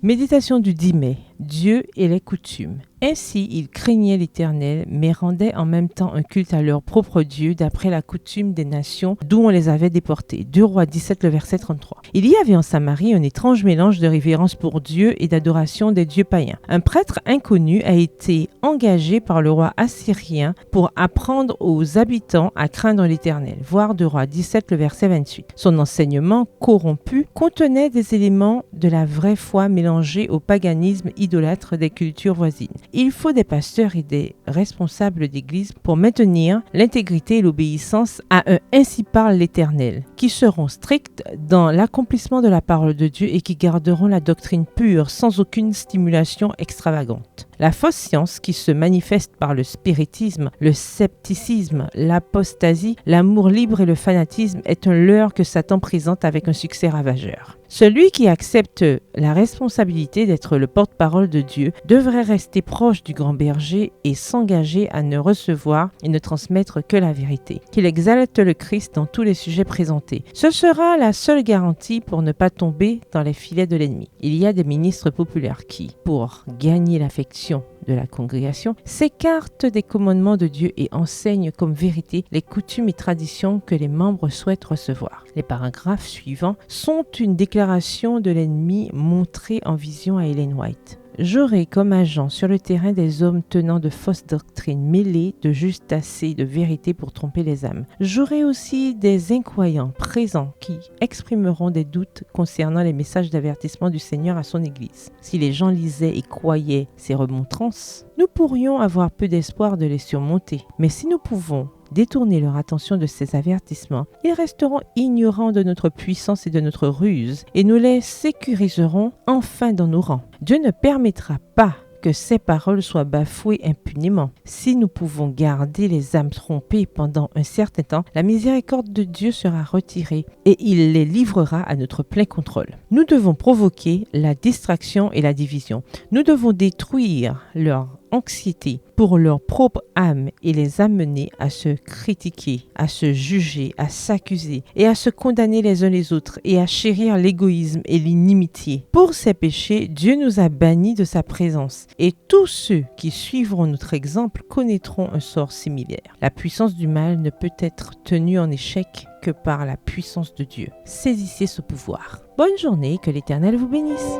Méditation du 10 mai. Dieu et les coutumes. Ainsi, ils craignaient l'Éternel, mais rendaient en même temps un culte à leur propre Dieu, d'après la coutume des nations d'où on les avait déportés. 2 Rois 17, le verset 33. Il y avait en Samarie un étrange mélange de révérence pour Dieu et d'adoration des dieux païens. Un prêtre inconnu a été engagé par le roi assyrien pour apprendre aux habitants à craindre l'Éternel. Voir 2 Rois 17, le verset 28. Son enseignement corrompu contenait des éléments de la vraie foi mélangés au paganisme idolâtre des cultures voisines. Il faut des pasteurs et des responsables d'église pour maintenir l'intégrité et l'obéissance à un ainsi parle l'Éternel, qui seront stricts dans l'accomplissement de la parole de Dieu et qui garderont la doctrine pure sans aucune stimulation extravagante. La fausse science qui se manifeste par le spiritisme, le scepticisme, l'apostasie, l'amour libre et le fanatisme est un leurre que Satan présente avec un succès ravageur. Celui qui accepte la responsabilité d'être le porte-parole de Dieu devrait rester proche du grand berger et s'engager à ne recevoir et ne transmettre que la vérité. Qu'il exalte le Christ dans tous les sujets présentés. Ce sera la seule garantie pour ne pas tomber dans les filets de l'ennemi. Il y a des ministres populaires qui, pour gagner l'affection de la congrégation, s'écartent des commandements de Dieu et enseignent comme vérité les coutumes et traditions que les membres souhaitent recevoir. Les paragraphes suivants sont une déclaration de l'ennemi montrée en vision à Ellen White. J'aurai comme agent sur le terrain des hommes tenant de fausses doctrines mêlées de juste assez de vérité pour tromper les âmes. J'aurai aussi des incroyants présents qui exprimeront des doutes concernant les messages d'avertissement du Seigneur à son Église. Si les gens lisaient et croyaient ces remontrances, nous pourrions avoir peu d'espoir de les surmonter. Mais si nous pouvons détourner leur attention de ces avertissements, ils resteront ignorants de notre puissance et de notre ruse, et nous les sécuriserons enfin dans nos rangs. Dieu ne permettra pas que ces paroles soient bafouées impunément. Si nous pouvons garder les âmes trompées pendant un certain temps, la miséricorde de Dieu sera retirée et il les livrera à notre plein contrôle. Nous devons provoquer la distraction et la division. Nous devons détruire leur anxiété pour leur propre âme et les amener à se critiquer, à se juger, à s'accuser et à se condamner les uns les autres et à chérir l'égoïsme et l'inimitié. Pour ces péchés, Dieu nous a bannis de sa présence et tous ceux qui suivront notre exemple connaîtront un sort similaire. La puissance du mal ne peut être tenue en échec que par la puissance de Dieu. Saisissez ce pouvoir. Bonne journée, que l'Éternel vous bénisse.